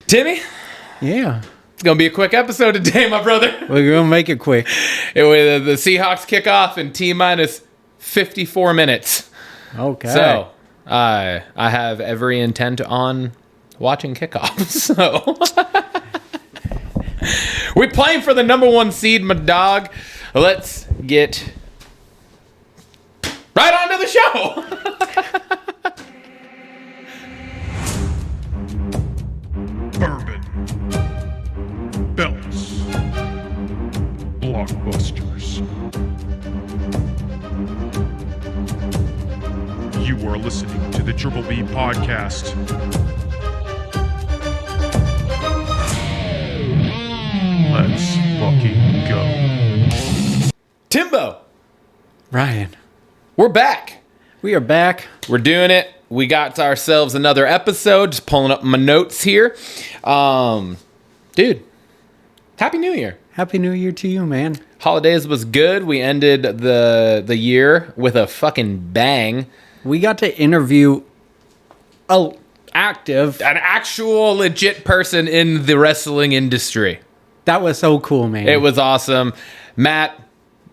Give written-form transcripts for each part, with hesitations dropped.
Timmy, Yeah. it's going to be a quick episode today, my brother. We're going to make it quick. The Seahawks kick off in T-minus 54 minutes. Okay. So, I have every intent on watching kickoff. So, we're playing for the number one seed, my dog. Let's get right on to the show. Bourbon, belts, blockbusters. You are listening to the Triple B podcast. Let's fucking go. Timbo, Ryan, we're back. we are back. We're doing it. We got ourselves another episode. Just pulling up my notes here. Dude, Happy New Year. Happy New Year to you, man. Holidays was good. We ended the year with a fucking bang. We got to interview an actual legit person in the wrestling industry. That was so cool, man. It was awesome. Matt,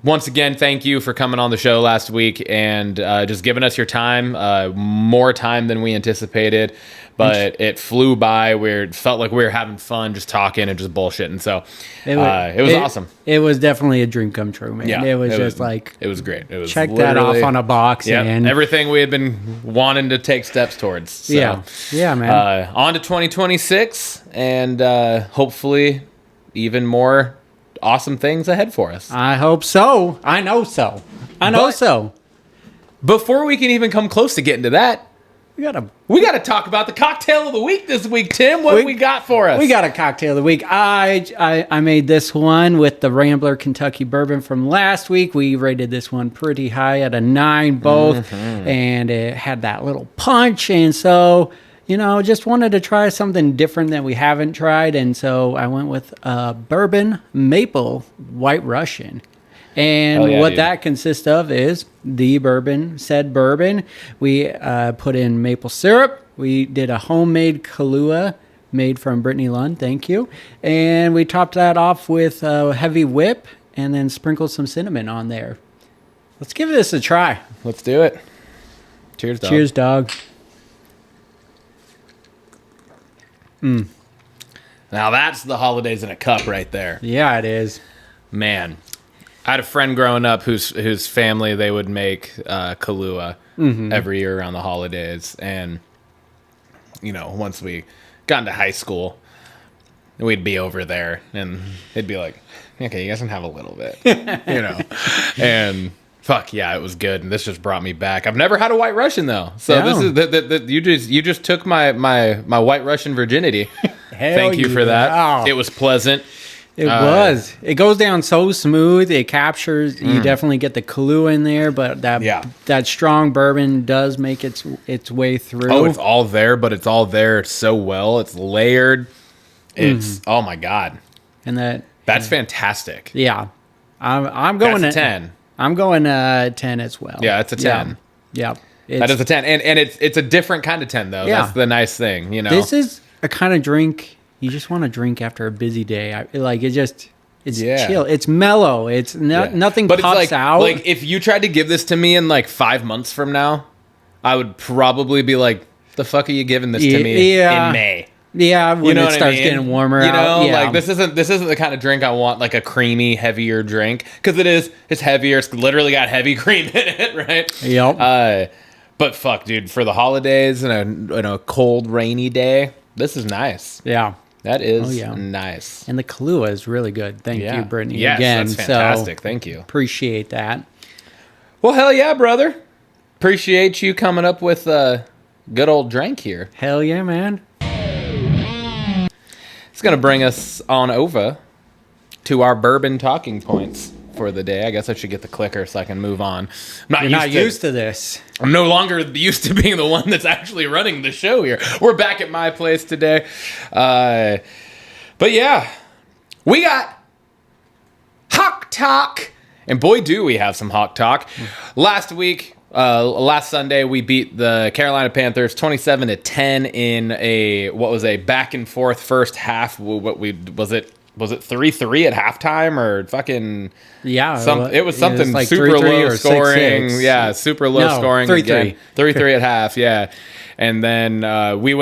once again, thank you for coming on the show last week and just giving us your time, more time than we anticipated. But it flew by. It felt like we were having fun, just talking and just bullshitting. So it was awesome. It was definitely a dream come true, man. Yeah, it was like it was great. It was check that off on a box. Yeah, and everything we had been wanting to take steps towards. So, yeah, man. On to 2026, and hopefully even more awesome things ahead for us. I hope so. I know so. But- Before we can even come close to getting to that, we got to talk about the cocktail of the week this week, Tim. What we got for us? We got a cocktail of the week. I made this one with the Rambler Kentucky Bourbon from last week. We rated this one pretty high at a 9 both, and it had that little punch. And so, just wanted to try something different that we haven't tried. And so I went with Bourbon Maple White Russian. And what that consists of is the said bourbon. We put in maple syrup. We did a homemade Kahlua made from Brittany Lund. Thank you. And we topped that off with a heavy whip and then sprinkled some cinnamon on there. Let's give this a try. Let's do it. Cheers, dog. Cheers, dog. Now that's the holidays in a cup right there. Yeah, it is. Man. I had a friend growing up whose family, they would make Kahlua every year around the holidays. And, once we got into high school, we'd be over there and they'd be like, okay, you guys can have a little bit, And fuck yeah, it was good. And this just brought me back. I've never had a White Russian though. So this is you just took my White Russian virginity. Thank you for that. Wow. It was pleasant. It was. It goes down so smooth. It captures. You definitely get the Kahlua in there, but that strong bourbon does make its way through. Oh, it's all there, but it's all there so well. It's layered. It's oh my god, and that's fantastic. Yeah, I'm going that's a 10. I'm going 10 as well. Yeah, it's a 10. Yeah, that is a 10, and it's a different kind of 10 though. Yeah. That's the nice thing, This is a kind of drink you just want to drink after a busy day. It's chill. It's mellow. It's nothing but pops it's out. Like if you tried to give this to me in like 5 months from now, I would probably be like, "The fuck are you giving this to me in May?" Yeah, when it starts getting warmer out. Like this isn't the kind of drink I want, like a creamy, heavier drink, because it's heavier. It's literally got heavy cream in it, right? Yep. But fuck, dude, for the holidays and a cold, rainy day, this is nice. Yeah. That is nice. And the Kahlua is really good. Thank you, Brittany. Yes, again. That's fantastic. Thank you. Appreciate that. Well, hell yeah, brother. Appreciate you coming up with a good old drink here. Hell yeah, man. It's going to bring us on over to our bourbon talking points for the day. I guess I should get the clicker so I can move on. You're not used to this. I'm no longer used to being the one that's actually running the show here. We're back at my place today. But yeah, we got Hawk Talk. And boy, do we have some Hawk Talk. Last week, Last Sunday we beat the Carolina Panthers 27-10 in a back and forth first half. Was it 3-3 at halftime or fucking it was something like super 3-3 low or scoring. 6-6. Yeah, super low scoring. 3-3. 3-3 at half. Yeah. And then we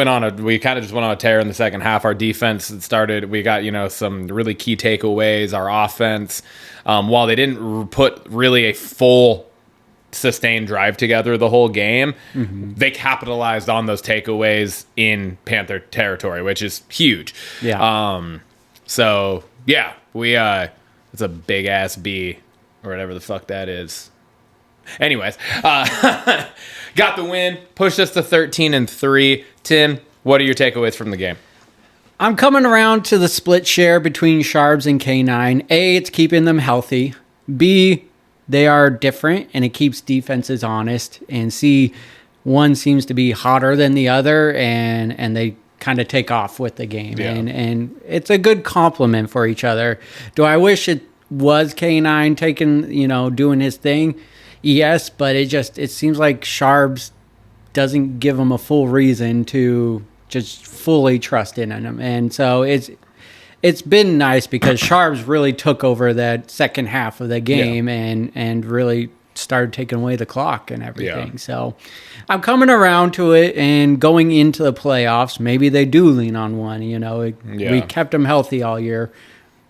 kind of just went on a tear in the second half. Our defense started. We got some really key takeaways. Our offense, while they didn't put really a full sustained drive together the whole game, they capitalized on those takeaways in Panther territory, which is huge. Yeah. So yeah, it's a big ass B or whatever the fuck that is. Anyways, got the win, pushed us to 13-3. Tim, what are your takeaways from the game? I'm coming around to the split share between Sharps and K9. A, it's keeping them healthy. B, they are different, and it keeps defenses honest. And C, one seems to be hotter than the other, and they kind of take off with the game. Yeah. And it's a good compliment for each other. Do I wish it was K9 doing his thing? Yes, but it seems like Sharps doesn't give him a full reason to just fully trust in him. And so it's been nice because Sharps really took over that second half of the game and really started taking away the clock and everything. Yeah. So I'm coming around to it, and going into the playoffs, maybe they do lean on one. We kept him healthy all year.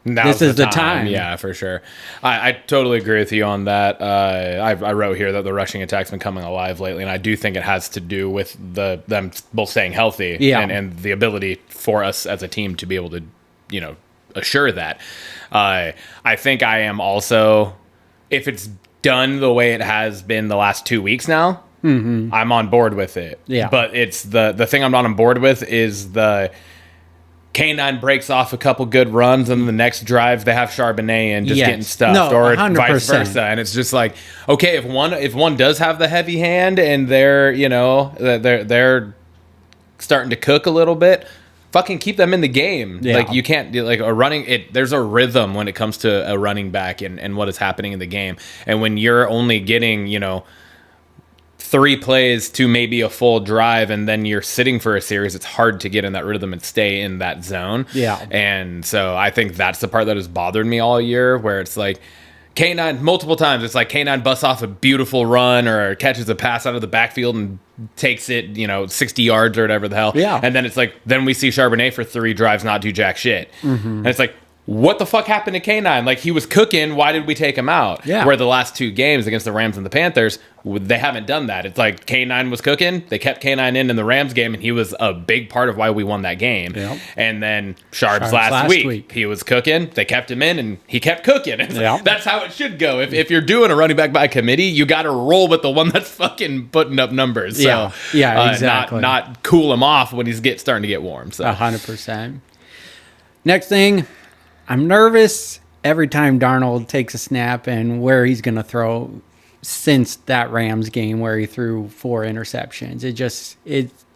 Now's this is the time. Yeah, for sure. I totally agree with you on that. I wrote here that the rushing attack's been coming alive lately, and I do think it has to do with them both staying healthy and the ability for us as a team to be able to, assure that. I think I am also, if it's done the way it has been the last 2 weeks now, I'm on board with it. Yeah. But it's the thing I'm not on board with is the K9 breaks off a couple good runs, and the next drive they have Charbonnet in just getting stuffed, or 100%. vice versa. And it's just like, okay, if one does have the heavy hand and they're they're starting to cook a little bit, fucking keep them in the game. Yeah. Like you can't there's a rhythm when it comes to a running back and what is happening in the game. And when you're only getting 3 plays to maybe a full drive, and then you're sitting for a series, it's hard to get in that rhythm and stay in that zone. Yeah. And so I think that's the part that has bothered me all year, where it's like K9 multiple times, it's like K9 busts off a beautiful run or catches a pass out of the backfield and takes it 60 yards or whatever the hell. Yeah. And then it's like, then we see Charbonnet for 3 drives not do jack shit. And it's like, what the fuck happened to K9? Like, he was cooking. Why did we take him out? Yeah. Where the last 2 games against the Rams and the Panthers, they haven't done that. It's like K9 was cooking. They kept K9 in the Rams game, and he was a big part of why we won that game. Yep. And then Sharps last week, he was cooking. They kept him in, and he kept cooking. Yep. That's how it should go. If you're doing a running back by committee, you got to roll with the one that's fucking putting up numbers. So, exactly. Not cool him off when he's starting to get warm. So 100%. Next thing, I'm nervous every time Darnold takes a snap and where he's going to throw since that Rams game where he threw 4 interceptions.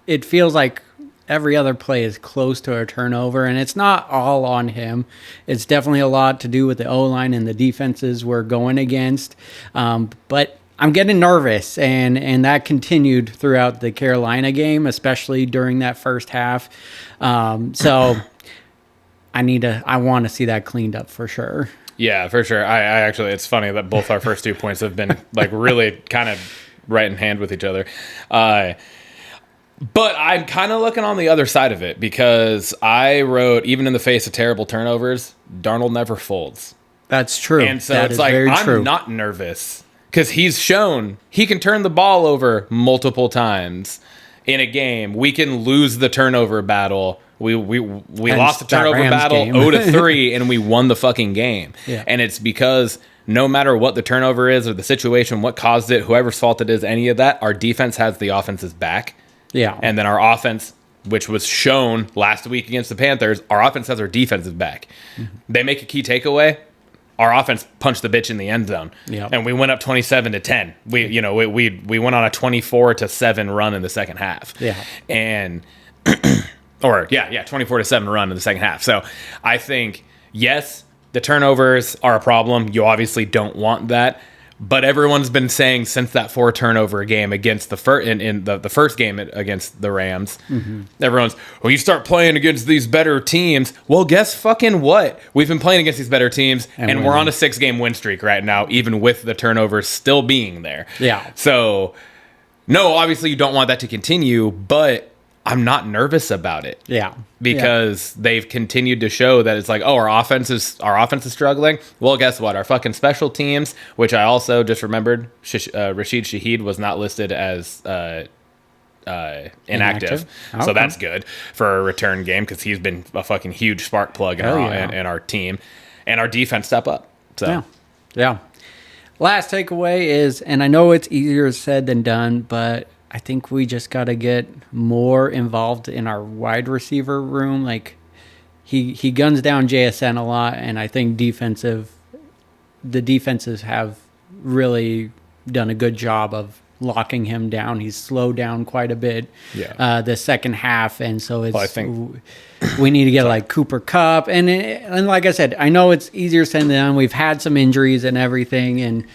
It feels like every other play is close to a turnover, and it's not all on him. It's definitely a lot to do with the O-line and the defenses we're going against. But I'm getting nervous, and that continued throughout the Carolina game, especially during that first half. So I want to see that cleaned up for sure. Yeah, for sure. I actually, it's funny that both our first 2 points have been like really kind of right in hand with each other. But I'm kind of looking on the other side of it, because I wrote, even in the face of terrible turnovers, Darnold never folds. That's true. And so it's like, I'm not nervous, because he's shown he can turn the ball over multiple times in a game. We can lose the turnover battle. We lost the turnover battle 0-3 and we won the fucking game. Yeah. And it's because no matter what the turnover is or the situation, what caused it, whoever's fault it is, any of that, our defense has the offense's back. Yeah. And then our offense, which was shown last week against the Panthers, our offense has our defensive back. Mm-hmm. They make a key takeaway, our offense punched the bitch in the end zone. Yep. And we went up 27-10. We went on a 24-7 run in the second half. Yeah. And 24-7 run in the second half. So I think, yes, the turnovers are a problem. You obviously don't want that. But everyone's been saying since that 4 turnover game against the first game against the Rams, everyone's, well, you start playing against these better teams. Well, guess fucking what? We've been playing against these better teams, and we're on a 6-game win streak right now, even with the turnovers still being there. Yeah. So, no, obviously you don't want that to continue, but I'm not nervous about it. Yeah. Because they've continued to show that it's like, oh, our offense is struggling. Well, guess what? Our fucking special teams, which I also just remembered, Rashid Shaheed was not listed as inactive. Okay. So that's good for a return game because he's been a fucking huge spark plug in our team. And our defense step up. So Yeah. Last takeaway is, and I know it's easier said than done, but I think we just got to get more involved in our wide receiver room. Like he guns down JSN a lot, and I think the defenses have really done a good job of locking him down. He's slowed down quite a bit the second half, and so we need to get like Cooper Kupp, and like I said, I know it's easier said than done. We've had some injuries and everything and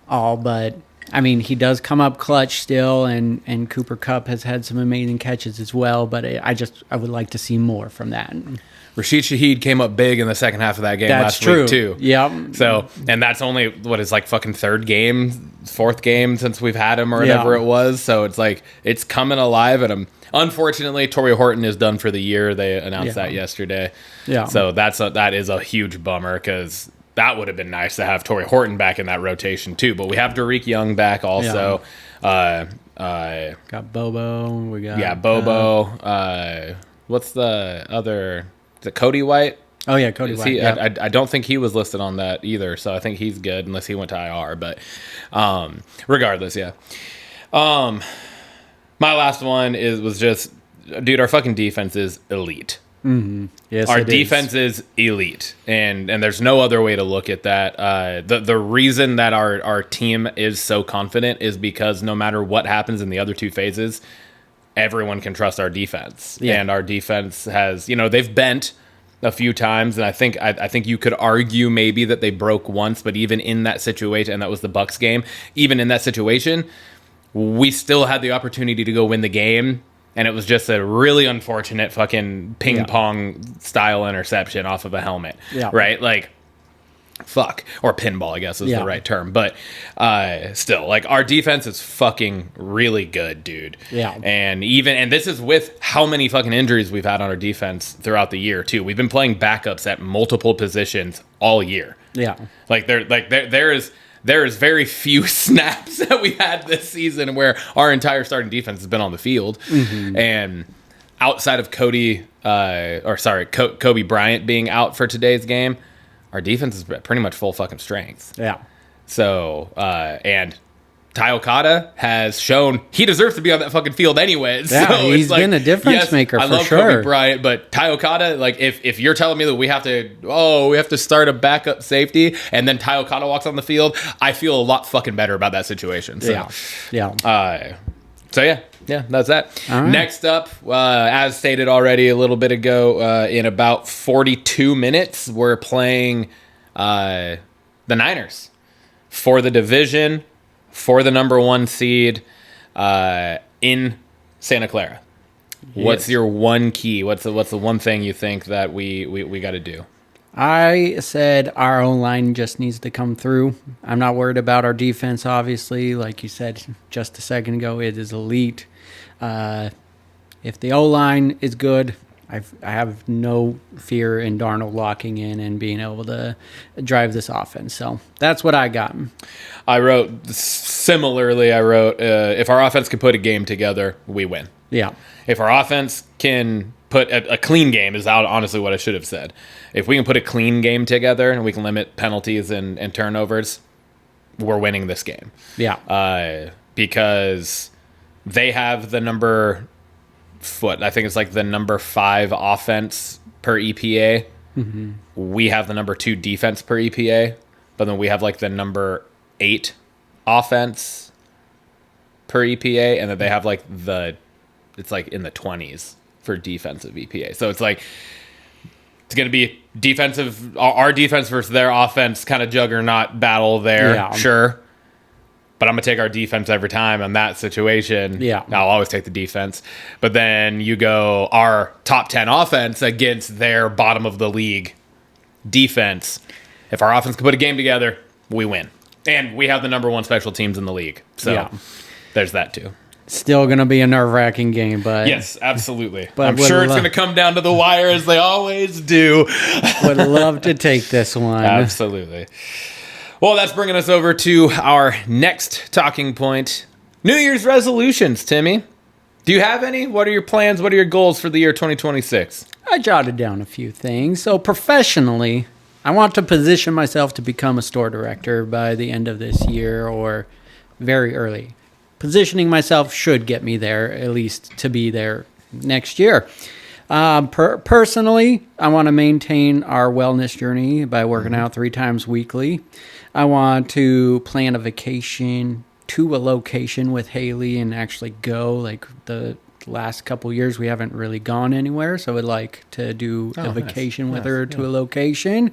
all, but I mean, he does come up clutch still, and Cooper Kupp has had some amazing catches as well, but I would like to see more from that. Rashid Shaheed came up big in the second half of that game last week, too. Yeah. So, and that's only, fucking 4th game since we've had him or whatever it was. So it's like, it's coming alive at him. Unfortunately, Torrey Horton is done for the year. They announced that yesterday. Yeah. So that is a huge bummer because that would have been nice to have Torrey Horton back in that rotation too. But we have Derek Young back also. Got Bobo. We got Bobo. What's the other? Is it Cody White? Oh yeah, Cody White. I don't think he was listed on that either, so I think he's good unless he went to IR. But regardless, yeah. My last one was just, dude, our fucking defense is elite. Mm-hmm. Yes, our defense is elite, and there's no other way to look at that. The reason that our team is so confident is because no matter what happens in the other 2 phases, everyone can trust our defense. Yeah. And our defense has, they've bent a few times, and I think you could argue maybe that they broke once, but even in that situation, and that was the Bucs game, even in that situation, we still had the opportunity to go win the game. And it was just a really unfortunate fucking ping pong style interception off of a helmet. Yeah. Right? Like, fuck. Or pinball, I guess is the right term. But still, like, our defense is fucking really good, dude. Yeah. And this is with how many fucking injuries we've had on our defense throughout the year, too. We've been playing backups at multiple positions all year. Yeah. There is very few snaps that we've had this season where our entire starting defense has been on the field. Mm-hmm. And outside of Kobe Bryant being out for today's game, our defense is pretty much full fucking strength. Yeah. So, and Ty Okada has shown he deserves to be on that fucking field anyways. Yeah, so he's been a difference maker for sure. I love Kobe Bryant, but Ty Okada, like if you're telling me that we have to start a backup safety and then Ty Okada walks on the field, I feel a lot fucking better about that situation. So, yeah. That's that. Right. Next up, as stated already a little bit ago, in about 42 minutes, we're playing the Niners for the division, for the number 1 seed in Santa Clara. Yes. What's your one key? What's the one thing you think that we got to do? I said our O-line just needs to come through. I'm not worried about our defense, obviously. Like you said just a second ago, it is elite. If the O-line is good, I have no fear in Darnold locking in and being able to drive this offense. So that's what I got. I wrote, if our offense can put a game together, we win. Yeah. If our offense can put a clean game is honestly what I should have said. If we can put a clean game together and we can limit penalties and turnovers, we're winning this game. Yeah. Because they have the number... I think it's like the number 5 offense per EPA. Mm-hmm. We have the number 2 defense per EPA, but then we have like the number 8 offense per EPA, and then they have like it's like in the 20s for defensive EPA. So it's like it's going to be defensive, our defense versus their offense kind of juggernaut battle there. Yeah. Sure. but I'm going to take our defense every time in that situation. Yeah. I'll always take the defense. But then you go our top 10 offense against their bottom of the league defense. If our offense can put a game together, we win. And we have the number one special teams in the league. So there's that too. Still going to be a nerve-wracking game, but... Yes, absolutely. But I'm sure it's going to come down to the wire as they always do. Would love to take this one. Absolutely. Well, that's bringing us over to our next talking point. New Year's resolutions, Timmy. Do you have any? What are your plans? What are your goals for the year 2026? I jotted down a few things. So professionally, I want to position myself to become a store director by the end of this year or very early. Positioning myself should get me there, at least to be there next year. Personally, I want to maintain our wellness journey by working out 3 times weekly. I want to plan a vacation to a location with Haley and actually go. Like the last couple years, we haven't really gone anywhere, so I'd like to do a vacation with her to a location.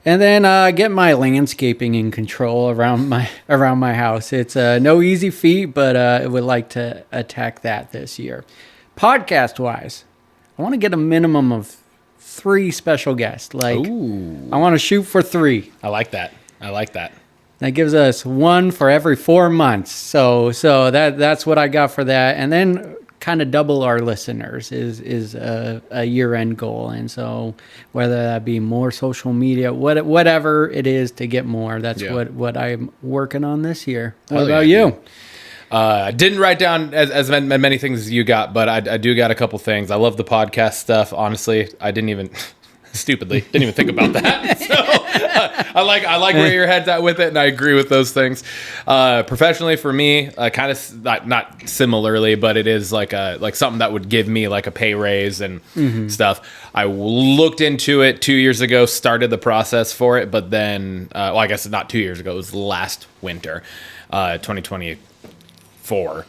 And then get my landscaping in control around my house. It's no easy feat, but I would like to attack that this year. Podcast-wise, I want to get a minimum of 3 special guests. Like, Ooh. I want to shoot for 3. I like that. That gives us 1 for every 4 months. So that's what I got for that. And then kind of double our listeners is a year-end goal. And so whether that be more social media, whatever it is to get more, that's what I'm working on this year. What about you? I didn't write down as many things as you got, but I do got a couple things. I love the podcast stuff. Honestly, I didn't even... Stupidly, didn't even think about that. So I like where your head's at with it, and I agree with those things. Professionally, for me, kind of not similarly, but it is like something that would give me like a pay raise and stuff. I looked into it 2 years ago, started the process for it, but then, I guess not 2 years ago. It was last winter, 2024.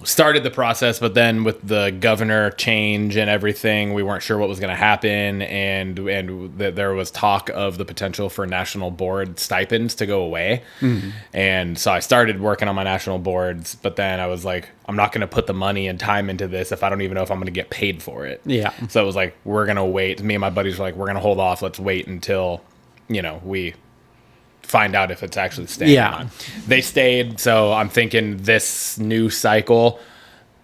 Started the process, but then with the governor change and everything, we weren't sure what was going to happen, and there was talk of the potential for national board stipends to go away. And so I started working on my national boards, but then I was like, I'm not going to put the money and time into this if I don't even know if I'm going to get paid for it. Yeah. So it was like, we're going to wait. Me and my buddies were like, we're going to hold off. Let's wait until, we find out if it's actually staying or not. They stayed, so I'm thinking this new cycle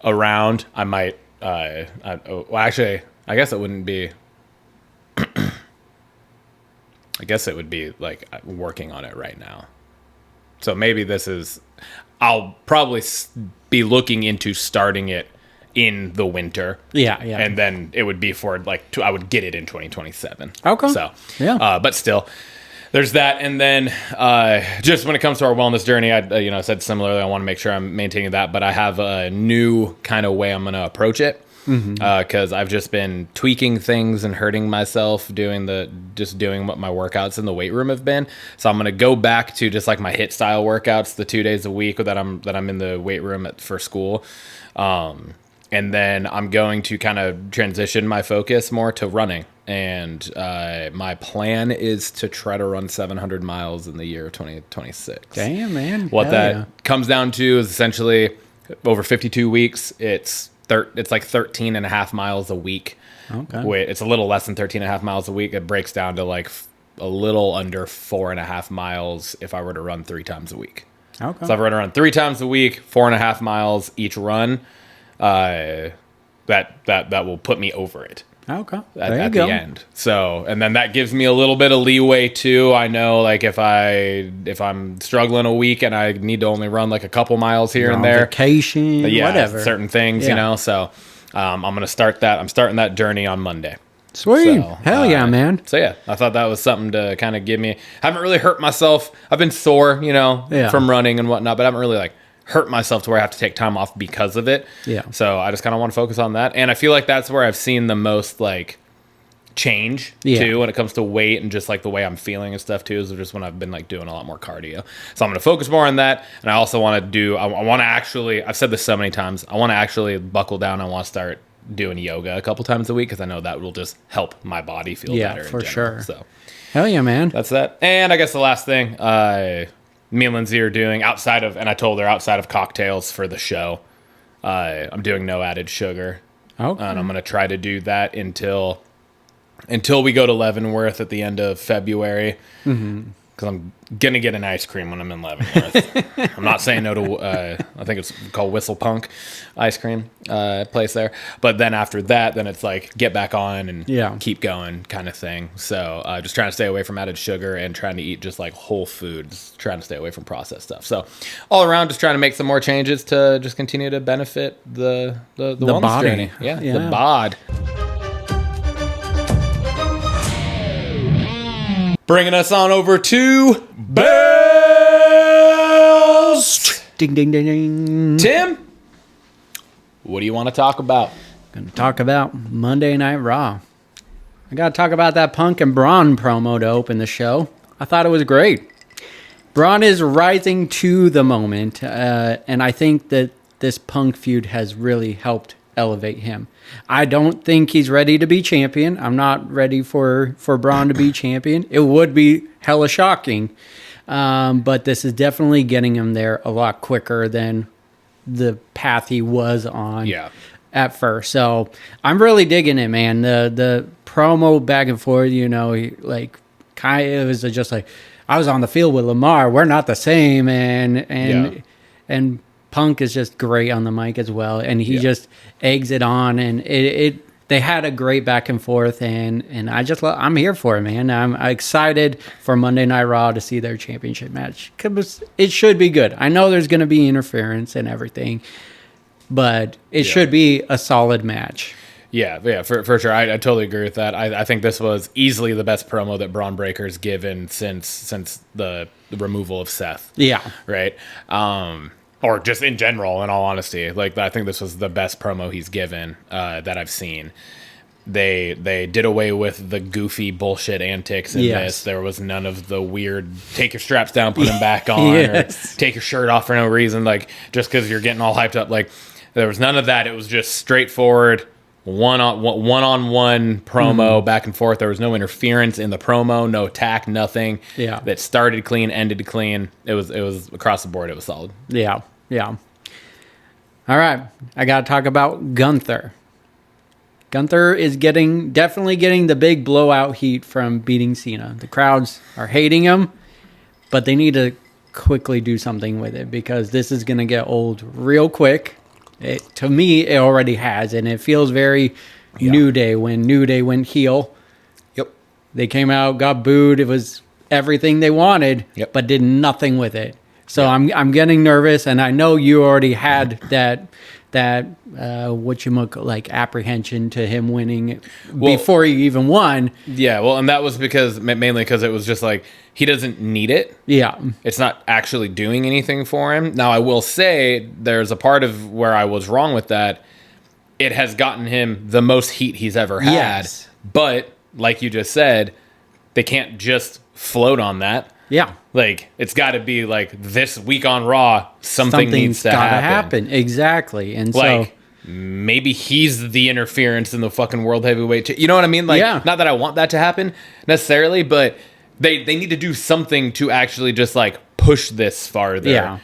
around, I might actually, I guess it wouldn't be I guess it would be like working on it right now. So maybe I'll probably be looking into starting it in the winter. Yeah. And then it would be for I would get it in 2027. Okay. So, but still, there's that. And then just when it comes to our wellness journey, I said similarly, I want to make sure I'm maintaining that, but I have a new kind of way I'm going to approach it. Because I've just been tweaking things and hurting myself doing what my workouts in the weight room have been. So I'm going to go back to just like my HIIT style workouts, the 2 days a week that I'm in the weight room for school. And then I'm going to kind of transition my focus more to running. And my plan is to try to run 700 miles in the year of 2026. Damn, man. What that comes down to is essentially over 52 weeks, it's like 13 and a half miles a week. Okay. It's a little less than 13 and a half miles a week. It breaks down to like a little under 4.5 miles if I were to run 3 times a week. Okay. So if I were to run 3 times a week, 4.5 miles each run, that will put me over it. Okay. At the end. So, and then that gives me a little bit of leeway too. I know like if I'm struggling a week and I need to only run like a couple miles here and there. Vacation, whatever. Certain things, so I'm going to start that. I'm starting that journey on Monday. Sweet. So, hell yeah, man. So yeah, I thought that was something to kind of give me. I haven't really hurt myself. I've been sore, from running and whatnot, but I haven't really like hurt myself to where I have to take time off because of it. Yeah. So I just kind of want to focus on that. And I feel like that's where I've seen the most like change too when it comes to weight and just like the way I'm feeling and stuff too, is just when I've been like doing a lot more cardio. So I'm going to focus more on that. And I also want to I want to actually, I've said this so many times, I want to actually buckle down. I want to start doing yoga a couple times a week because I know that will just help my body feel better. Yeah, for sure. So hell yeah, man. That's that. And I guess the last thing, me and Lindsay are doing outside of cocktails for the show. I'm doing no added sugar. Okay. And I'm going to try to do that until we go to Leavenworth at the end of February. Because I'm going to get an ice cream when I'm in Leavenworth. I'm not saying no to, I think it's called Whistle Punk ice cream place there. But then after that, then it's like get back on and keep going kind of thing. So just trying to stay away from added sugar and trying to eat just like whole foods, trying to stay away from processed stuff. So all around, just trying to make some more changes to just continue to benefit the wellness body. journey. Yeah, the bod. Bringing us on over to Best. Ding, ding, ding, ding. Tim, what do you want to talk about? Going to talk about Monday Night Raw. I got to talk about that Punk and Braun promo to open the show. I thought it was great. Braun is rising to the moment, and I think that this Punk feud has really helped elevate him. I don't think he's ready to be champion. I'm not ready for Braun to be champion. It would be hella shocking. But this is definitely getting him there a lot quicker than the path he was on at first. So I'm really digging it, man. The promo back and forth, it was just like, I was on the field with Lamar. We're not the same. And Punk is just great on the mic as well, and he just eggs it on, and they had a great back and forth, and I'm here for it, man. I'm excited for Monday Night Raw to see their championship match, because it should be good. I know there's going to be interference and everything, but it should be a solid match. Yeah, for sure. I totally agree with that. I think this was easily the best promo that Braun Breaker's given since the removal of Seth. Yeah. Right? Or just in general, in all honesty. Like, I think this was the best promo he's given that I've seen. They did away with the goofy bullshit antics in this. There was none of the weird take your straps down, put them back on, or take your shirt off for no reason, like just because you're getting all hyped up. Like, there was none of that. It was just straightforward one-on-one promo back and forth. There was no interference in the promo, no attack, nothing. Yeah. That started clean, ended clean. It was across the board. It was solid. Yeah. All right. I got to talk about Gunther. Gunther is definitely getting the big blowout heat from beating Cena. The crowds are hating him, but they need to quickly do something with it, because this is going to get old real quick. To me, it already has, and it feels very New Day when New Day went heel. Yep. They came out, got booed. It was everything they wanted, but did nothing with it. So I'm getting nervous, and I know you already had that apprehension to him winning before he even won. Yeah, well, and that was mainly because it was just like, he doesn't need it. Yeah. It's not actually doing anything for him. Now, I will say there's a part of where I was wrong with that. It has gotten him the most heat he's ever had. Yes. But, like you just said, they can't just float on that. Yeah. Like, it's got to be like, this week on Raw, something needs to happen. Exactly. And like, maybe he's the interference in the fucking world heavyweight. You know what I mean? Like, not that I want that to happen necessarily, but they need to do something to actually just like push this farther. Yeah.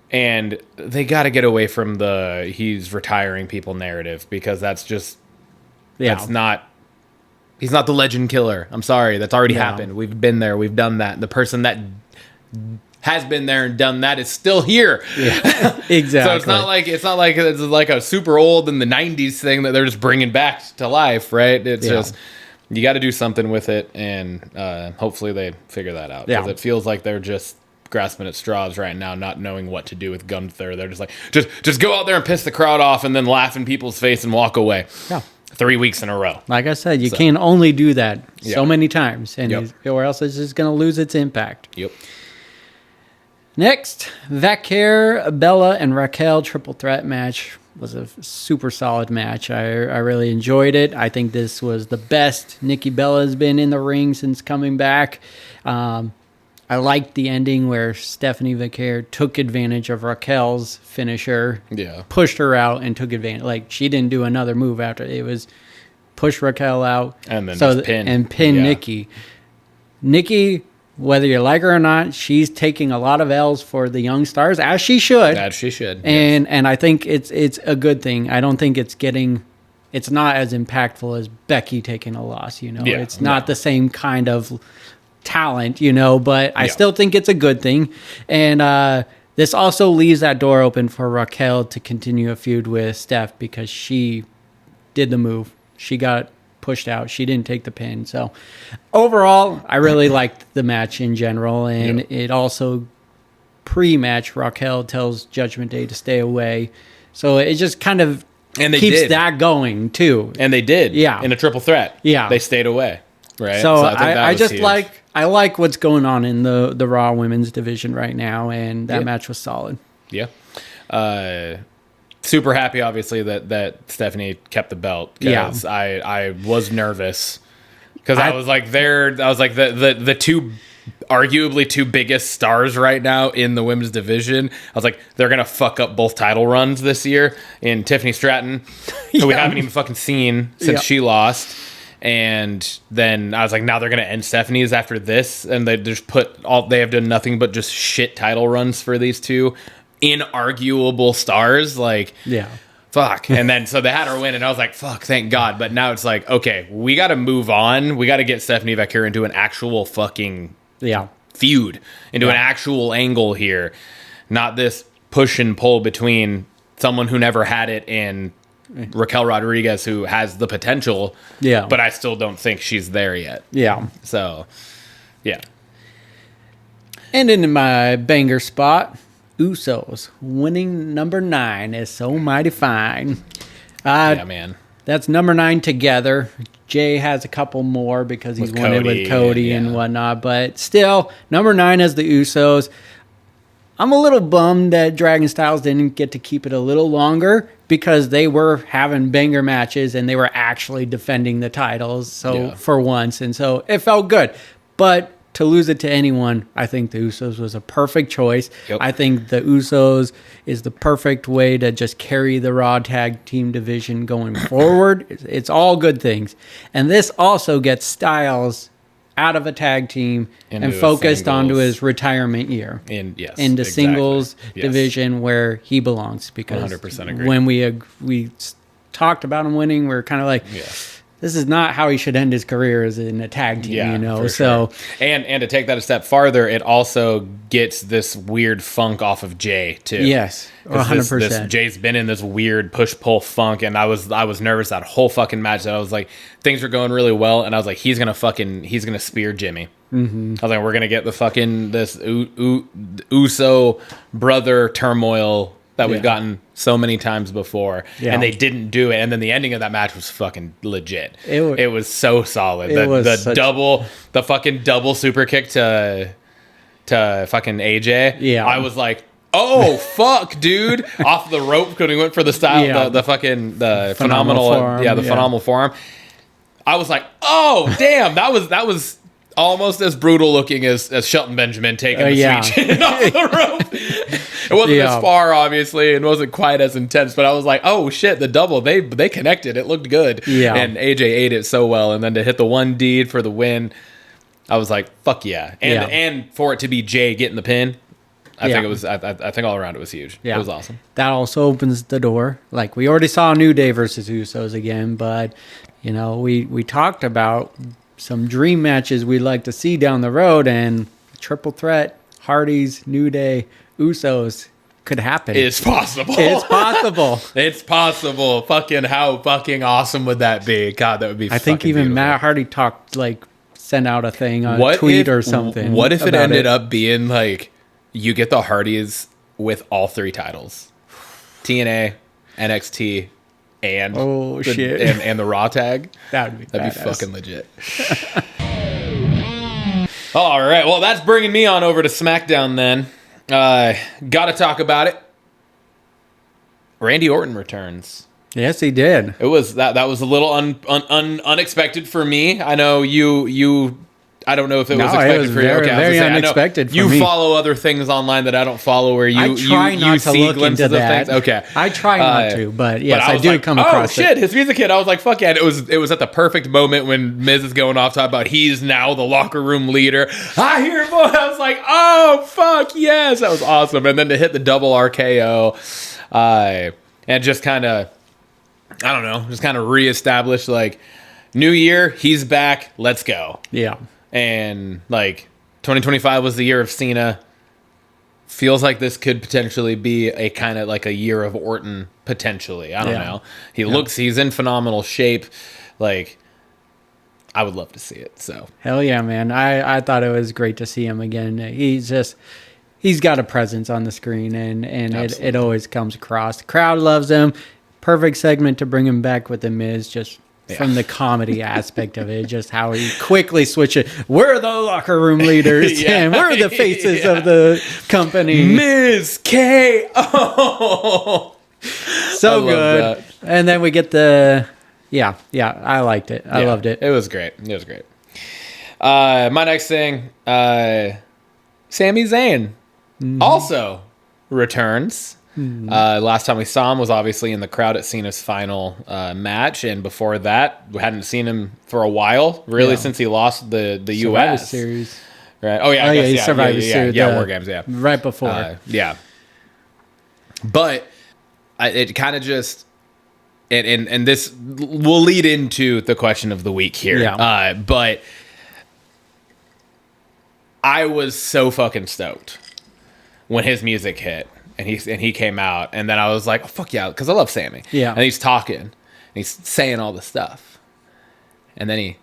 And they got to get away from the he's retiring people narrative, because that's just, that's not, he's not the legend killer. I'm sorry. That's already happened. We've been there. We've done that. The person that has been there and done that is still here. Yeah, exactly. So it's not like it's like a super old in the 90s thing that they're just bringing back to life, right? It's just, you got to do something with it, and hopefully they figure that out. Because it feels like they're just grasping at straws right now, not knowing what to do with Gunther. They're just like, just go out there and piss the crowd off, and then laugh in people's face and walk away. Yeah. 3 weeks in a row. Like I said, you can only do that so many times, and or else it's just going to lose its impact. Yep. Next, Vaquer, Bella, and Raquel triple threat match was a super solid match. I really enjoyed it. I think this was the best Nikki Bella has been in the ring since coming back. I liked the ending where Stephanie Vaquer took advantage of Raquel's finisher, pushed her out, and took advantage. Like, she didn't do another move after. It was push Raquel out and then pin Nikki. Nikki whether you like her or not, she's taking a lot of L's for the young stars, as she should. As she should. And I think it's a good thing. I don't think it's not as impactful as Becky taking a loss, you know. Yeah, it's not the same kind of talent, you know, but I still think it's a good thing. And this also leaves that door open for Raquel to continue a feud with Steph because she did the move. She got pushed out. She didn't take the pin. So overall, I really liked the match in general. And it also pre-match, Raquel tells Judgment Day to stay away. So it just kind of keeps that going too. And they did. Yeah. In a triple threat. Yeah. They stayed away. Right. So I think I just huge. I like what's going on in the Raw women's division right now. And that match was solid. Yeah. Super happy, obviously, that Stephanie kept the belt. Because I was nervous. Because I was like, the two, arguably two biggest stars right now in the women's division. I was like, they're going to fuck up both title runs this year in Tiffany Stratton, who we haven't even fucking seen since she lost. And then I was like, now they're going to end Stephanie's after this. And they just they have done nothing but just shit title runs for these two inarguable stars. Like, fuck. And then so they had her win, and I was like, fuck, thank God. But now it's like, okay, we got to move on. We got to get Stephanie Vaquer into an actual fucking feud, into an actual angle here. Not this push and pull between someone who never had it and Raquel Rodriguez, who has the potential, but I still don't think she's there yet. Yeah. So, yeah. And in my banger spot, Usos winning number 9 is so mighty fine. Yeah, man. That's number 9 together. Jay has a couple more because he's won it with Cody and whatnot. But still, number 9 is the Usos. I'm a little bummed that Dragon Styles didn't get to keep it a little longer because they were having banger matches and they were actually defending the titles for once. And so it felt good. But to lose it to anyone, I think the Usos was a perfect choice. Yep. I think the Usos is the perfect way to just carry the Raw Tag Team division going forward. It's all good things. And this also gets Styles out of a tag team and focused onto his retirement year. Into singles division where he belongs. Because 100% agree. When we talked about him winning, we are kind of like... This is not how he should end his career as in a tag team, you know. So and to take that a step farther, it also gets this weird funk off of Jay too. Yes, 100%. Jay's been in this weird push pull funk, and I was nervous that whole fucking match. That I was like, things were going really well, and I was like, he's gonna spear Jimmy. Mm-hmm. I was like, we're gonna get the fucking this Uso brother turmoil that we've gotten so many times before, and they didn't do it. And then the ending of that match was fucking legit. It was so solid. The fucking double super kick to fucking AJ. Yeah, I was like, oh fuck, dude, off the rope when he went for the style, the phenomenal forearm. The phenomenal forearm. I was like, oh damn, that was almost as brutal looking as Shelton Benjamin taking the sweet chin off the rope. It wasn't as far, obviously, and wasn't quite as intense, but I was like, oh shit, the double, they connected. It looked good. Yeah. And AJ ate it so well, and then to hit the one deed for the win, I was like, fuck yeah. And for it to be Jay getting the pin, I think it was I think all around it was huge. Yeah. It was awesome. That also opens the door. Like, we already saw New Day versus Usos again, but you know, we talked about some dream matches we'd like to see down the road, and triple threat, Hardys, New Day, Usos could happen. It's possible. It's possible. It's possible. Fucking how fucking awesome would that be? God, that would be. I think even beautiful. Matt Hardy sent out a thing on a tweet or something. What if it ended up being like you get the Hardys with all 3 titles, TNA, NXT, and and the Raw tag? That'd be fucking legit. All right, well, that's bringing me on over to SmackDown then. Gotta talk about it. Randy Orton returns. Yes, he did. It was that was a little unexpected for me. I know you I don't know if it No, was it expected was for you. very- Okay, I was very gonna say, I know unexpected for you me. follow other things online that I don't follow where you I try you not to see look glimpses into of that. things. Okay. I try not to, but yes, I was do like, come across shit, it. his music hit. I was like, fuck yeah. And it was at the perfect moment when Miz is going off talking about he's now the locker room leader. I hear a voice. I was like, oh, fuck yes. That was awesome. And then to hit the double RKO and just kind of, I don't know, just kind of reestablish like, new year, he's back. Let's go. Yeah. And like 2025 was the year of Cena. Feels like this could potentially be a kind of like a year of Orton potentially. I don't know. He's in phenomenal shape. Like I would love to see it. So Hell yeah, man. I thought it was great to see him again. He's got a presence on the screen and it always comes across. The crowd loves him. Perfect segment to bring him back with the Miz, just from the comedy aspect of it, just how he quickly switches. We're the locker room leaders, and we're the faces of the company. Miz K.O. So good. That. And then we get the I liked it. I loved it. It was great. My next thing, Sami Zayn also returns. Last time we saw him was obviously in the crowd at Cena's final match, and before that, we hadn't seen him for a while, really, since he lost the Survivor U.S. Series. Right? Oh yeah, I guess, Survivor Series. War Games, right before. But it kind of just, and this will lead into the question of the week here. But I was so fucking stoked when his music hit. And he came out, and then I was like, oh, fuck yeah, because I love Sammy. Yeah. And he's talking, and he's saying all this stuff. And then he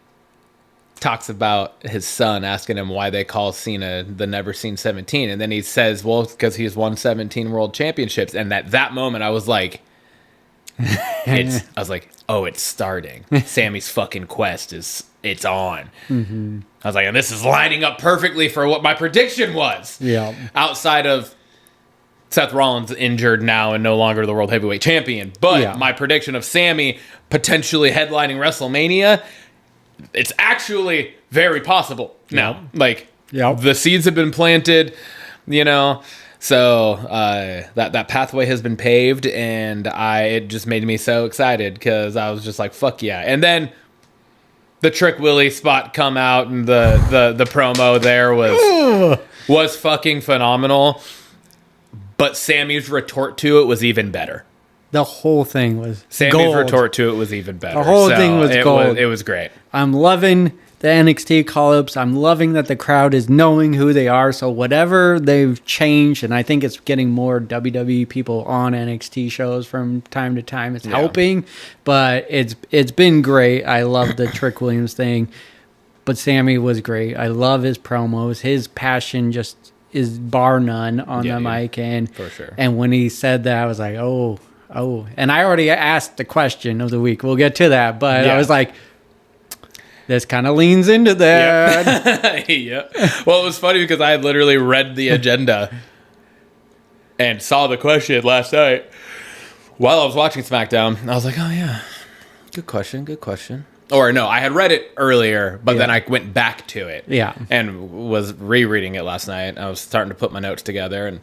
talks about his son, asking him why they call Cena the Never Seen 17. And then he says, well, it's because he's won 17 world championships. And at that moment, I was like, it's starting. Sammy's fucking quest it's on. Mm-hmm. I was like, and this is lining up perfectly for what my prediction was. Yeah. Outside of Seth Rollins injured now and no longer the world heavyweight champion. But my prediction of Sammy potentially headlining WrestleMania, it's actually very possible now. Like, the seeds have been planted, so that pathway has been paved, and it just made me so excited because I was just like, fuck yeah. And then the Trick Willie spot come out, and the promo there was fucking phenomenal. But Sammy's retort to it was even better. The whole thing was Sammy's retort to it was even better. The whole thing was gold. It was great. I'm loving the NXT call-ups. I'm loving that the crowd is knowing who they are. So whatever they've changed, and I think it's getting more WWE people on NXT shows from time to time. It's helping, but it's been great. I love the Trick Williams thing, but Sammy was great. I love his promos. His passion just is bar none on the mic, and for sure. And when he said that, I was like, oh, and I already asked the question of the week. We'll get to that, but I was like, this kind of leans into that. Yep. Well, it was funny because I had literally read the agenda and saw the question last night while I was watching SmackDown. I was like, oh yeah, good question. Or no, I had read it earlier, but then I went back to it. And was rereading it last night. I was starting to put my notes together and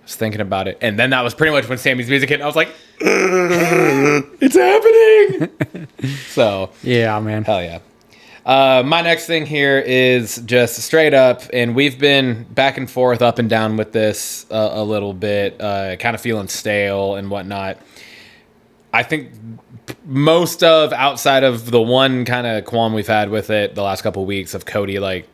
was thinking about it. And then that was pretty much when Sammy's music hit. And I was like, it's happening. So. Yeah, man. Hell yeah. My next thing here is just straight up, and we've been back and forth, up and down with this a little bit, kind of feeling stale and whatnot. I think most of, outside of the one kind of qualm we've had with it the last couple of weeks of Cody like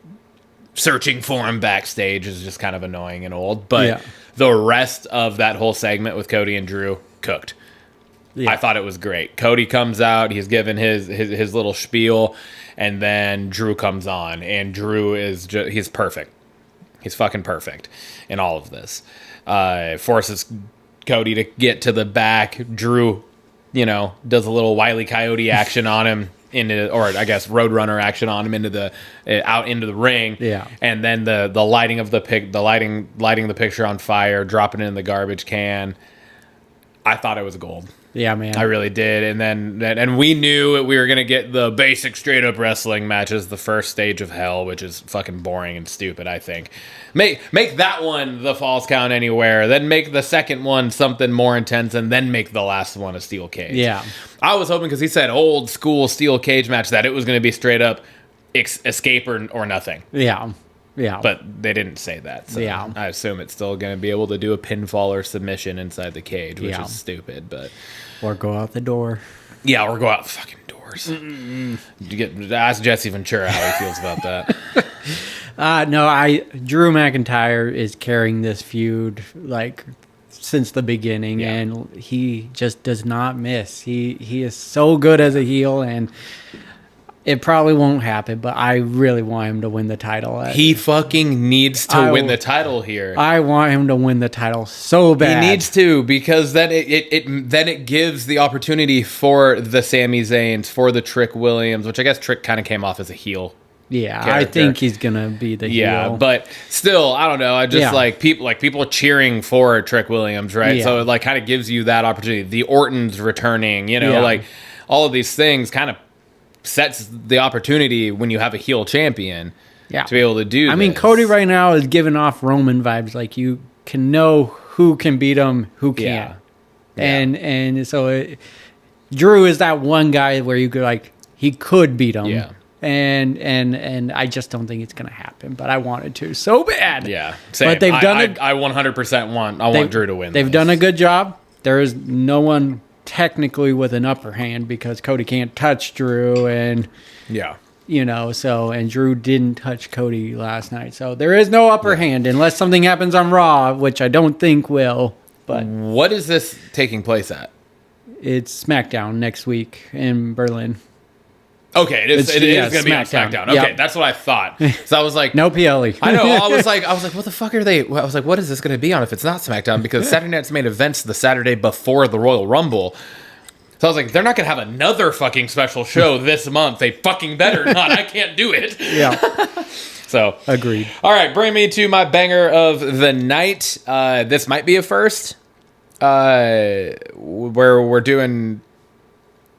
searching for him backstage is just kind of annoying and old. But the rest of that whole segment with Cody and Drew cooked. I thought it was great. Cody comes out, he's given his little spiel, and then Drew comes on, and Drew is he's perfect. He's fucking perfect in all of this. Forces Cody to get to the back. Drew, does a little Wile E. Coyote action on him or I guess Roadrunner action on him out into the ring. Yeah. And then the lighting of lighting the picture on fire, dropping it in the garbage can. I thought it was gold. Yeah, man. I really did. And we knew we were going to get the basic straight up wrestling matches, the first stage of hell, which is fucking boring and stupid, I think. Make that one the Falls Count Anywhere, then make the second one something more intense, and then make the last one a steel cage. Yeah. I was hoping, because he said old school steel cage match, that it was going to be straight up escape or nothing. Yeah. Yeah. But they didn't say that. So Yeah. I assume it's still going to be able to do a pinfall or submission inside the cage, which Yeah. is stupid. But or go out the door. yeah, or go out fucking doors. Ask Jesse Ventura how he feels about that. No, Drew McIntyre is carrying this feud like since the beginning, Yeah. and he just does not miss. He is so good as a heel, and it probably won't happen, but I really want him to win the title. He fucking needs to win the title here. I want him to win the title so bad. He needs to, because then it gives the opportunity for the Sami Zayns, for the Trick Williams, which I guess Trick kind of came off as a heel. Yeah, character. I think he's gonna be the Yeah, heel. but still, I don't know. I just Yeah. like people cheering for Trick Williams, right? Yeah. So it like kind of gives you that opportunity. The Ortons returning, Yeah. like all of these things kind of sets the opportunity when you have a heel champion Yeah. to be able to do. I mean, this. Cody right now is giving off Roman vibes. Like you can know who can beat him, who can't. Yeah. And so Drew is that one guy where you could he could beat him. Yeah. And I just don't think it's gonna happen. But I wanted to so bad. Yeah, same. But they've done I 100% want Drew to win. They've this. done a good job. There is no one technically with an upper hand because Cody can't touch Drew, and Yeah. and Drew didn't touch Cody last night. So there is no upper hand unless something happens on Raw, which I don't think will. But What is this taking place at? it's SmackDown next week in Berlin. Okay, it is going to be on SmackDown. SmackDown. Okay, Yep. that's what I thought. So I was like, No PLE. I know. I was like, what the fuck are they? I was like, what is this going to be on if it's not SmackDown? Because Saturday Night's Main Event's the Saturday before the Royal Rumble. So I was like, they're not going to have another fucking special show this month. They fucking better not. I can't do it. Yeah, So agreed. All right, bring me to my banger of the night. This might be a first, where we're doing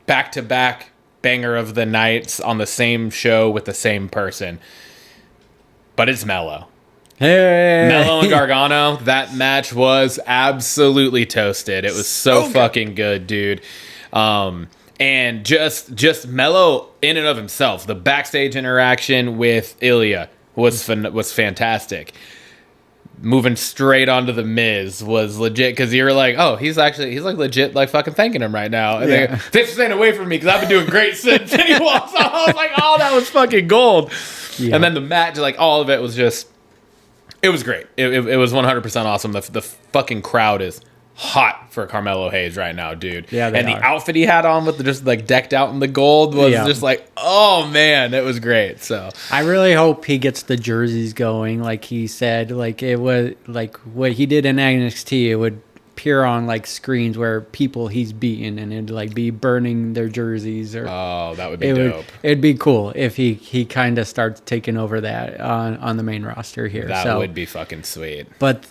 back-to-back banger of the nights on the same show with the same person. But it's Mello. Hey, Mello and Gargano, that match was absolutely toasted. It was so fucking good, dude. And just Mello in and of himself, the backstage interaction with Ilya was fantastic. Moving straight onto the Miz was legit, because you were like, oh, he's like legit like fucking thanking him right now. And Yeah. thanks for staying away from me because I've been doing great since. And he walks off. I was like, oh, that was fucking gold. Yeah. And then the match, like all of it was just, it was great. It was 100% awesome. The fucking crowd is hot for Carmelo Hayes right now, dude. Yeah, they and are. the outfit he had on with just like decked out in the gold was Yeah. just like, oh man, it was great. So I really hope he gets the jerseys going, like he said. Like it was like what he did in NXT. It would appear on like screens where people he's beaten, and it'd like be burning their jerseys. Or oh, that would be dope. It'd be cool if he kind of starts taking over that on the main roster here. That would be fucking sweet. But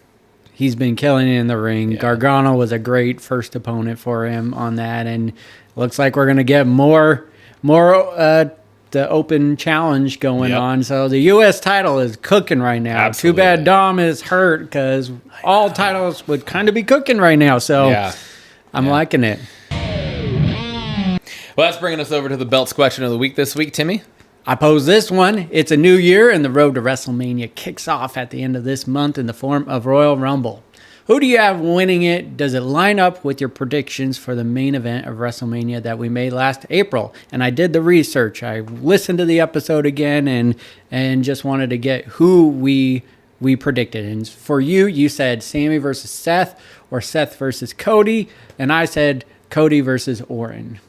he's been killing it in the ring. Yeah. Gargano was a great first opponent for him on that, and looks like we're gonna get more the open challenge going Yep. on. So the U.S. title is cooking right now. Absolutely. Too bad Dom is hurt, because all titles would kind of be cooking right now. So Yeah. I'm liking it. Well, that's bringing us over to the belts question of the week this week, Timmy. I pose this one. It's a new year, and the road to WrestleMania kicks off at the end of this month in the form of Royal Rumble. Who do you have winning it? Does it line up with your predictions for the main event of WrestleMania that we made last April? And I did the research. I listened to the episode again and just wanted to get who we predicted. And for you, you said Sammy versus Seth or Seth versus Cody, and I said Cody versus Orton.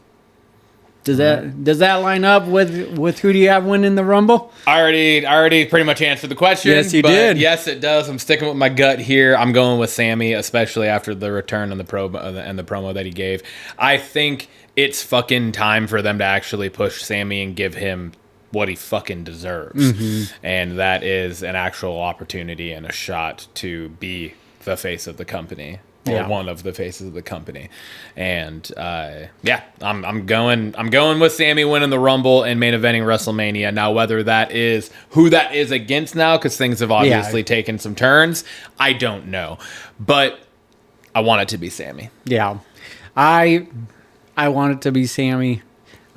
Does that line up with who do you have winning the Rumble? I already pretty much answered the question. Yes, you but did. Yes, it does. I'm sticking with my gut here. I'm going with Sammy, especially after the return and the promo that he gave. I think it's fucking time for them to actually push Sammy and give him what he fucking deserves. Mm-hmm. And that is an actual opportunity and a shot to be the face of the company. or Yeah. one of the faces of the company. And I'm going with Sammy winning the Rumble and main eventing WrestleMania. Now, whether that is who that is against now, because things have obviously taken some turns, I don't know. But I want it to be Sammy. Yeah. I want it to be Sammy.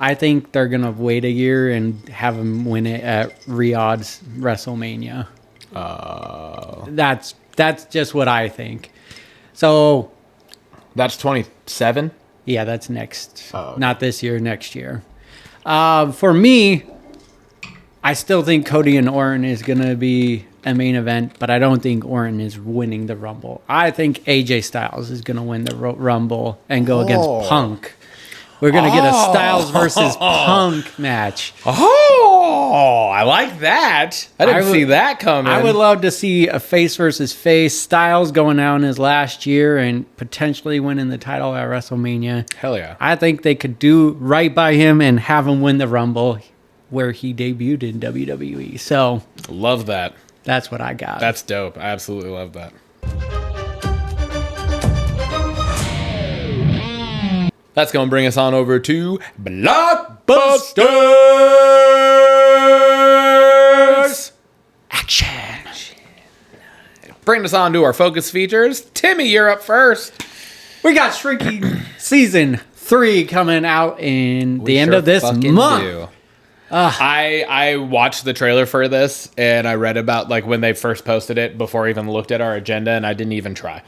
I think they're going to wait a year and have him win it at Riyadh's WrestleMania. That's just what I think. So That's 27? yeah, that's next. Not this year, next year. For me, I still think Cody and Orton is going to be a main event, but I don't think Orton is winning the Rumble. I think AJ Styles is going to win the Rumble and go against Punk. We're going to get a Styles versus Punk match. Oh, I like that. I didn't see that coming. I would love to see a face versus face. Styles going out in his last year and potentially winning the title at WrestleMania. Hell yeah. I think they could do right by him and have him win the Rumble where he debuted in WWE. So Love that. that's what I got. That's dope. I absolutely love that. That's going to bring us on over to Blockbusters! Action! Bring us on to our focus features. Timmy, you're up first. We got Shrinking Season 3 coming out in the end sure of this fucking month. do. I watched the trailer for this, and I read about like when they first posted it before I even looked at our agenda, and I didn't even try.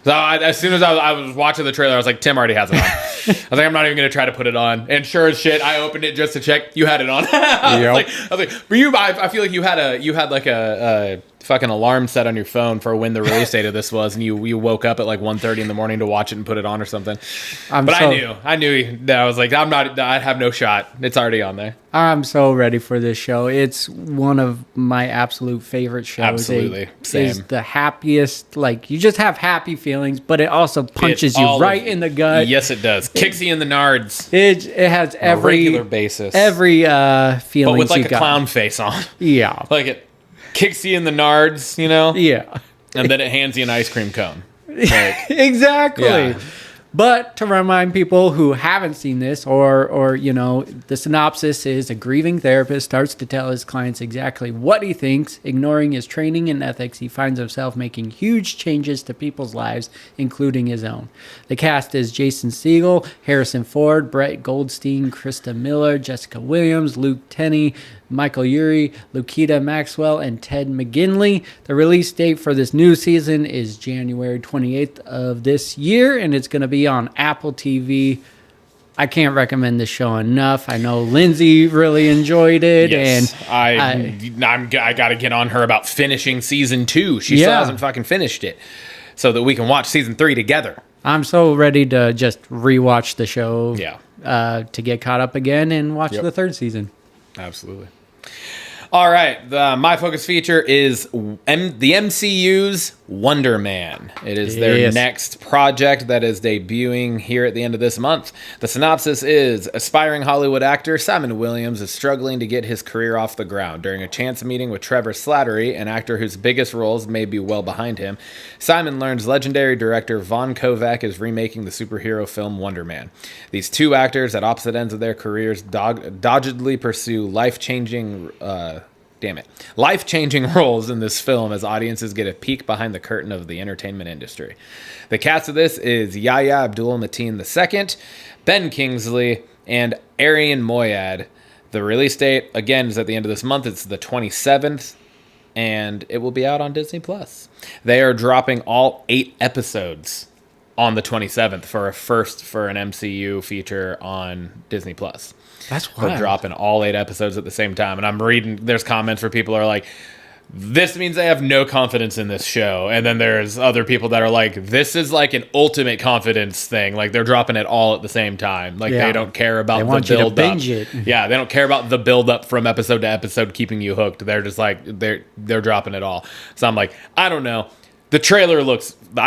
So as soon as I was watching the trailer, I was like, Tim already has it on. I was like, I'm not even going to try to put it on. And sure as shit, I opened it just to check. You had it on. I was like, for you, I feel like you had like a fucking alarm set on your phone for when the release date of this was, and you woke up at like 1:30 in the morning to watch it and put it on or something. I knew that I was like, I have no shot. It's already on there. I'm so ready for this show. It's one of my absolute favorite shows. Absolutely. Same. It's the happiest, like, you just have happy feelings, but it also punches you right in the gut. Yes, it does. Kicks you in the nards. It has every regular basis. Every feeling, but with like a clown face on. Yeah. Like it kicks you in the nards, you know? Yeah. And then it hands you an ice cream cone. Like, Exactly. Yeah. But to remind people who haven't seen this, or you know, the synopsis is a grieving therapist starts to tell his clients exactly what he thinks. Ignoring his training and ethics, he finds himself making huge changes to people's lives, including his own. The cast is Jason Segel, Harrison Ford, Brett Goldstein, Krista Miller, Jessica Williams, Luke Tenney, Michael Urie, Lukita Maxwell, and Ted McGinley. The release date for this new season is January 28th of this year, and it's going to be on Apple TV. I can't recommend this show enough. I know Lindsay really enjoyed it. yes, and I got to get on her about finishing season 2. She still hasn't fucking finished it, so that we can watch season 3 together. I'm so ready to just rewatch the show. Yeah. To get caught up again and watch the third season. Absolutely. All right, my focus feature is the MCU's Wonder Man. It is their next project that is debuting here at the end of this month. The synopsis is, aspiring Hollywood actor Simon Williams is struggling to get his career off the ground. During a chance meeting with Trevor Slattery, an actor whose biggest roles may be well behind him, Simon learns legendary director Von Kovac is remaking the superhero film Wonder Man. These two actors at opposite ends of their careers doggedly pursue life-changing roles in this film as audiences get a peek behind the curtain of the entertainment industry. The cast of this is Yahya Abdul-Mateen II, Ben Kingsley, and Arian Moayed. The release date, again, is at the end of this month. It's the 27th, and it will be out on Disney+. They are dropping all 8 episodes on the 27th for a first for an MCU feature on Disney+. That's We're wild. dropping all 8 episodes at the same time. And I'm reading, there's comments where people are like, this means they have no confidence in this show. And then there's other people that are like, this is like an ultimate confidence thing. Like they're dropping it all at the same time. Like they don't care about the build up. Binge it. Yeah, they don't care about the build up from episode to episode keeping you hooked. They're just like, they're dropping it all. So I'm like, I don't know. I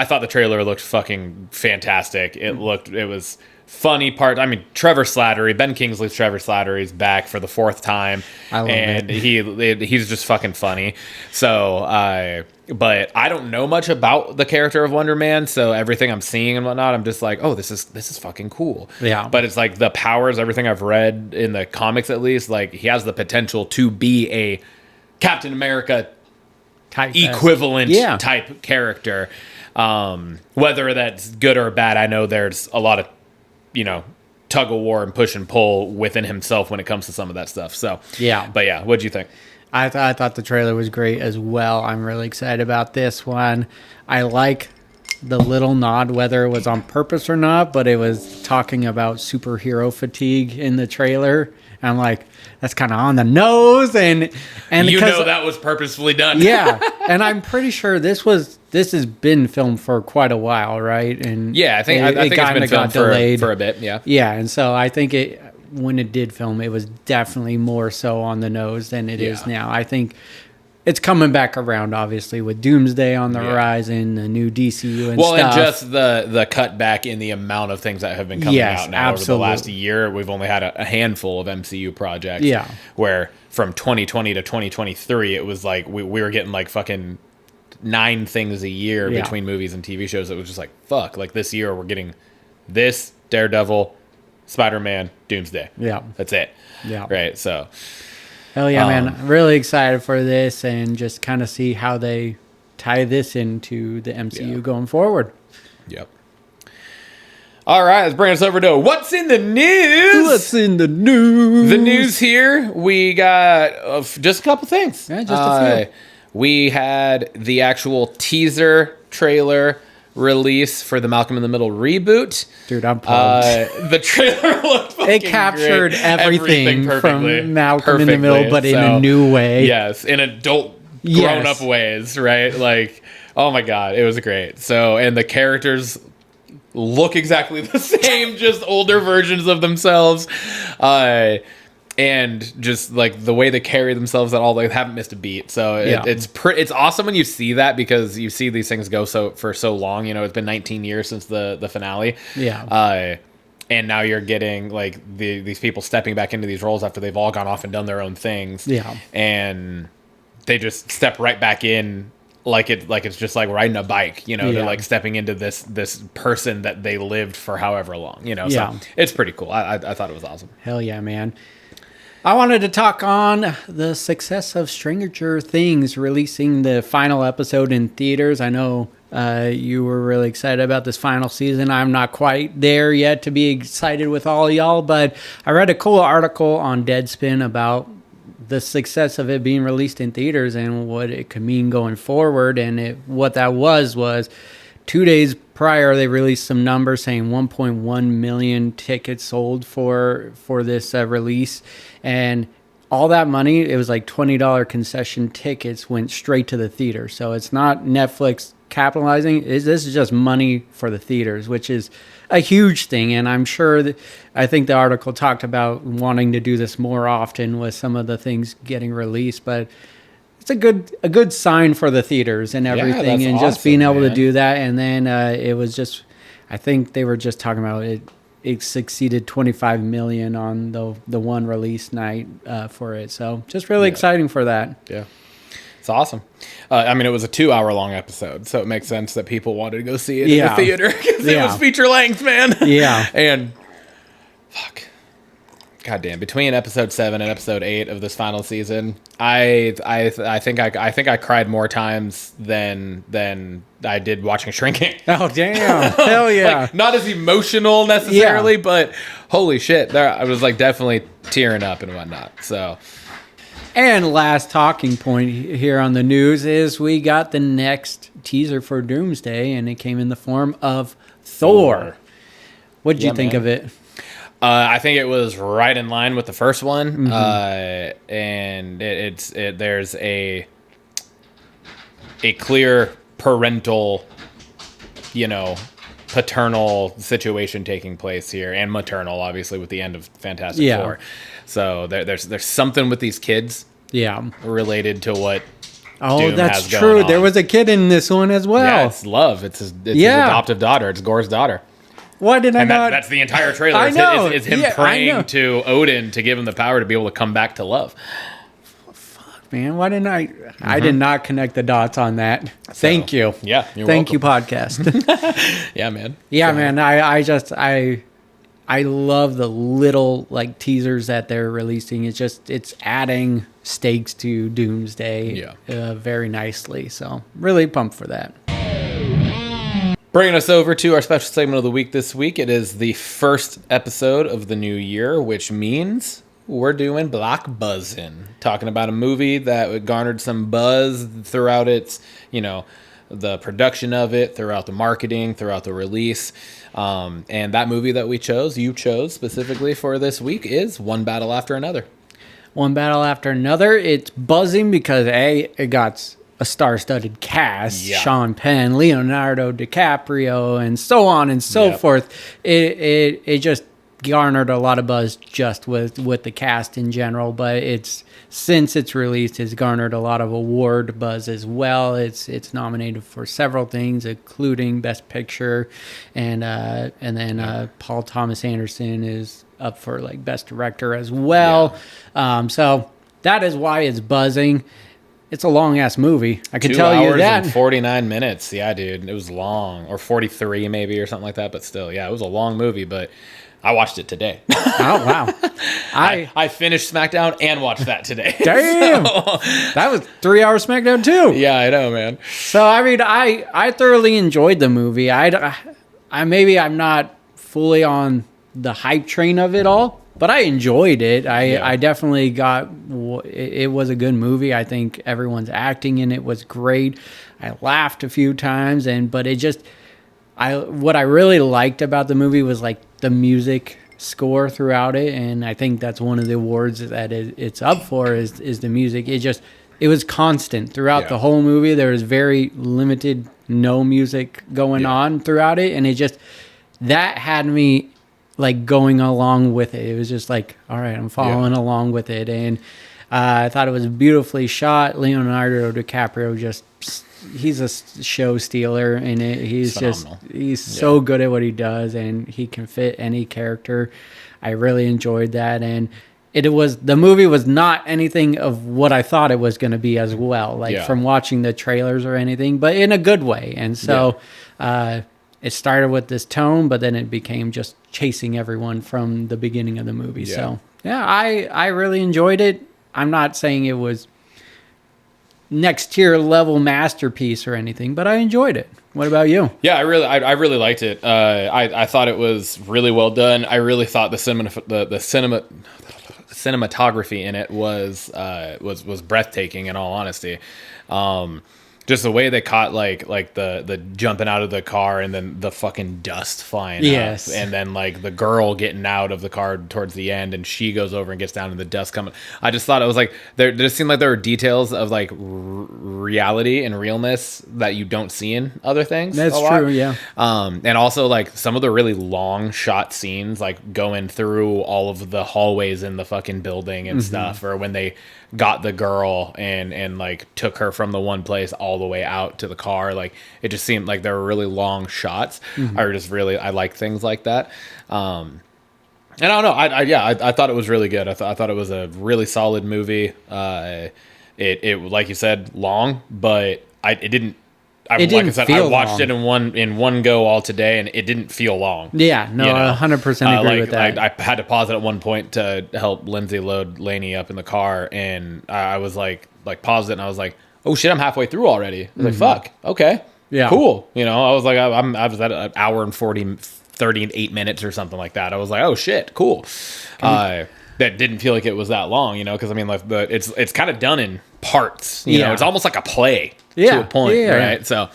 thought the trailer looked fucking fantastic. It was funny part. I mean, Trevor Slattery, Ben Kingsley's Trevor Slattery is back for the 4th time. I love and it. He's just fucking funny. So, but I don't know much about the character of Wonder Man, so everything I'm seeing and whatnot, I'm just like, oh, this is fucking cool. Yeah. But it's like the powers, everything I've read in the comics at least, like he has the potential to be a Captain America Type equivalent Yeah. type character. Whether that's good or bad, I know there's a lot of, tug of war and push and pull within himself when it comes to some of that stuff. So, Yeah. But yeah, what'd you think? I thought the trailer was great as well. I'm really excited about this one. I like the little nod, whether it was on purpose or not, but it was talking about superhero fatigue in the trailer. And I'm like, that's kind of on the nose, and that was purposefully done. Yeah, and I'm pretty sure this has been filmed for quite a while, right? And yeah, I think it's been filmed for a bit. Yeah, yeah, and so I think when it did film, it was definitely more so on the nose than it is now. I think it's coming back around, obviously, with Doomsday on the horizon, the new DCU and stuff. And just the cutback in the amount of things that have been coming out now over the last year. We've only had a handful of MCU projects. Yeah. Where from 2020 to 2023, it was like we were getting like fucking 9 things a year between movies and TV shows. It was just like, fuck. Like this year, we're getting this, Daredevil, Spider-Man, Doomsday. Yeah. That's it. Yeah. Right. So. Hell yeah, man. I'm really excited for this and just kind of see how they tie this into the MCU going forward. Yep. All right, let's bring us over to What's in the News? What's in the news? The news here, we got just a couple things. Yeah, just a few. We had the actual teaser trailer release for the Malcolm in the Middle reboot. Dude, I'm pumped. The trailer looked fucking it captured great. everything perfectly. from Malcolm in the Middle, but in a new way. Yes, in adult, grown-up ways, right? Like, oh my god, it was great. So, and the characters look exactly the same, just older versions of themselves. And just like the way they carry themselves, that all they haven't missed a beat. So it's awesome when you see that, because you see these things go for so long. It's been 19 years since the finale. Yeah. And now you're getting like these people stepping back into these roles after they've all gone off and done their own things. Yeah. And they just step right back in like it's just like riding a bike. They're like stepping into this person that they lived for however long. So it's pretty cool. I thought it was awesome. Hell yeah, man. I wanted to talk on the success of Stranger Things releasing the final episode in theaters. I know you were really excited about this final season. I'm not quite there yet to be excited with all y'all, but I read a cool article on Deadspin about the success of it being released in theaters and what it could mean going forward. And what that was 2 days prior, they released some numbers saying 1.1 million tickets sold for this release. And all that money, it was like $20 concession tickets, went straight to the theater. So it's not Netflix capitalizing. This is just money for the theaters, which is a huge thing. And I'm sure I think the article talked about wanting to do this more often with some of the things getting released. But it's a good sign for the theaters and everything, and just being able to do that. And then it was just, I think they were just talking about it. It succeeded 25 million on the one release night for it. So just really exciting for that. Yeah, it's awesome. It was a 2-hour long episode, so it makes sense that people wanted to go see it in the theater because it was feature length, man. Yeah, and fuck. God damn! Between episode 7 and episode 8 of this final season, I think I cried more times than I did watching Shrinking. Oh damn! Hell yeah! Like, not as emotional necessarily, but holy shit, I was like definitely tearing up and whatnot. So, and last talking point here on the news is we got the next teaser for Doomsday, and it came in the form of Thor. What did you think of it? I think it was right in line with the first one, and there's a clear parental, paternal situation taking place here, and maternal, obviously, with the end of Fantastic Four. So there's something with these kids, related to what. Oh, Doom that's has true. Going There on. was a kid in this one as well. Yeah, it's Love. It's his adoptive daughter. It's Gore's daughter. Why did I And not? that's the entire trailer. I know. It's him Yeah, I know. praying to Odin to give him the power to be able to come back to love. Man, why didn't I? I did not connect the dots on that. Thank you. Yeah, you're Thank you, welcome. podcast. Yeah, man. Yeah, So, man. I love the little like teasers that they're releasing. It's adding stakes to Doomsday very nicely. So really pumped for that. Bringing us over to our special segment of the week this week. It is the first episode of the new year, which means we're doing Blockbuzzin, talking about a movie that garnered some buzz throughout its, the production of it, throughout the marketing, throughout the release. And that movie that you chose specifically for this week is One Battle After Another. One Battle After Another. It's buzzing because it got a star-studded cast. Yeah. Sean Penn, Leonardo DiCaprio, and so on and so forth. It just garnered a lot of buzz just with the cast in general, but since it's released, it's garnered a lot of award buzz as well. It's nominated for several things, including Best Picture, and then Paul Thomas Anderson is up for like Best Director as well. Yeah. So that is why it's buzzing. It's a long ass movie. I can 2 tell you hours that. and 49 minutes. Yeah, dude, it was long, or 43 maybe, or something like that. But still, yeah, it was a long movie. But I watched it today. Oh wow! I finished SmackDown and watched that today. Damn, that was 3 hours SmackDown too. Yeah, I know, man. So I mean, I thoroughly enjoyed the movie. I'm not fully on the hype train of it all, but I enjoyed it. I definitely it was a good movie. I think everyone's acting in it was great. I laughed a few times, but it just what I really liked about the movie was like the music score throughout it, and I think that's one of the awards that it's up for is the music. It was constant throughout the whole movie. There was very limited no music going on throughout it, and that had me like going along with it. It was just like, all right, I'm following along with it, and I thought it was beautifully shot. Leonardo DiCaprio he's a show stealer, and he's so good at what he does, and he can fit any character. I really enjoyed that, and the movie was not anything of what I thought it was going to be as well, from watching the trailers or anything, but in a good way. And so it started with this tone, but then it became just chasing everyone from the beginning of the movie. Yeah. So yeah, I really enjoyed it. I'm not saying it was next tier level masterpiece or anything, but I enjoyed it. What about you? Yeah, I really liked it. I thought it was really well done. I really thought the cinematography in it was breathtaking, in all honesty. Just the way they caught like the jumping out of the car and then the fucking dust flying up, and then like the girl getting out of the car towards the end, and she goes over and gets down and the dust coming. I just thought it was like there just seemed like there were details of like reality and realness that you don't see in other things. That's true, yeah. And also like some of the really long shot scenes, like going through all of the hallways in the fucking building and stuff, or when they got the girl and like took her from the one place all the way out to the car. Like it just seemed like there were really long shots. I like things like that. And I don't know. I thought it was really good. I thought it was a really solid movie. It like you said, long, but I watched it in one go all today, and it didn't feel long. Yeah, no, 100% agree with that. I had to pause it at one point to help Lindsay load Lainey up in the car, and I was like paused it, and I was like, oh shit, I'm halfway through already. I was like, fuck, okay, yeah, cool. I was like, I was at an hour and 38 minutes or something like that. I was like, oh shit, cool. That didn't feel like it was that long, because I mean, like it's kind of done in parts. It's almost like a play. To a point, right? So,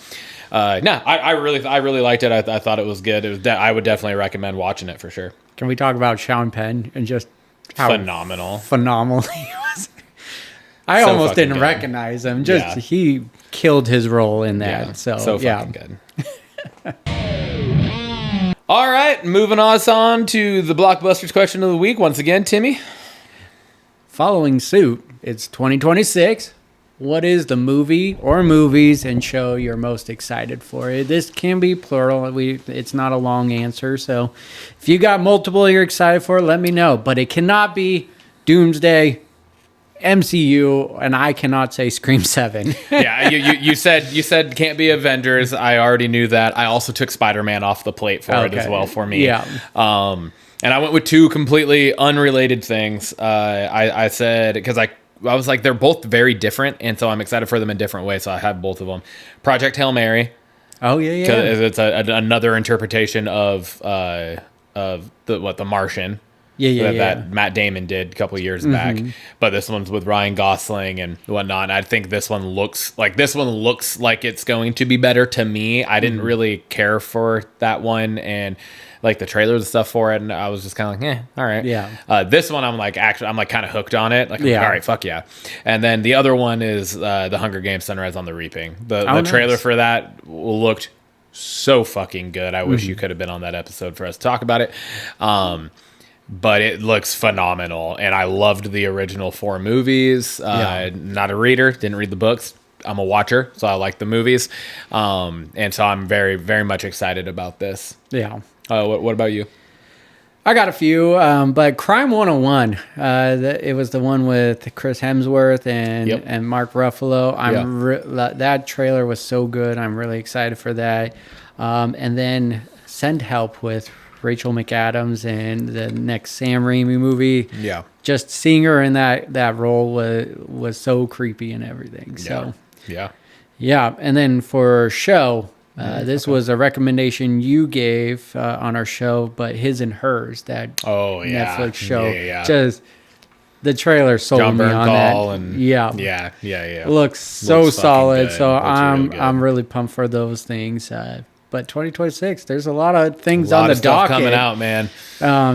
I really liked it. I thought it was good. I would definitely recommend watching it for sure. Can we talk about Sean Penn and just how phenomenal he was? I almost didn't recognize him. He killed his role in that. Yeah, so fucking good. All right, moving us on to the Blockbusters question of the week. Once again, Timmy. Following suit, it's 2026. what is the movie or movies and show you're most excited for? This can be plural. It's not a long answer. So if you got multiple you're excited for, let me know. But it cannot be Doomsday, MCU, and I cannot say Scream 7. Yeah, you said can't be Avengers. I already knew that. I also took Spider-Man off the plate for it as well for me. Yeah. And I went with two completely unrelated things. I said, because I was like, they're both very different, and so I'm excited for them in different ways. So I have both of them. Project Hail Mary. Oh yeah. It's another interpretation of The Martian. That Matt Damon did a couple years back, but this one's with Ryan Gosling and whatnot. And I think this one looks like it's going to be better to me. I didn't really care for that one, and like the trailers and stuff for it, and I was just kind of like, all right. Yeah. This one, I'm like kind of hooked on it. Like, all right, fuck yeah. And then the other one is The Hunger Games: Sunrise on the Reaping. The trailer for that looked so fucking good. I wish you could have been on that episode for us to talk about it. But it looks phenomenal, and I loved the original 4 movies. Not a reader, didn't read the books. I'm a watcher, so I like the movies. And so I'm very, very much excited about this. Yeah. What about you? I got a few, but Crime 101, it was the one with Chris Hemsworth and Mark Ruffalo. That trailer was so good. I'm really excited for that. And then Send Help with Rachel McAdams and the next Sam Raimi movie. Yeah. Just seeing her in that role was so creepy and everything. So yeah. And then for show, this was a recommendation you gave on our show, but His and Hers, that Netflix show. Yeah. Just the trailer sold John me on Bernthal that. And yeah. Looks so solid. So I'm really pumped for those things. But 2026, there's a lot of things on the docket coming out, man.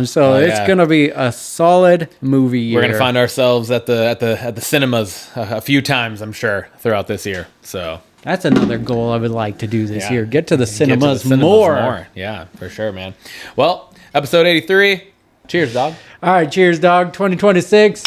So it's gonna be a solid movie year. We're gonna find ourselves at the cinemas a few times, I'm sure, throughout this year. So that's another goal I would like to do this year. Get to the cinemas more. Yeah, for sure, man. Well, episode 83. Cheers, dog. All right, cheers, dog. 2026.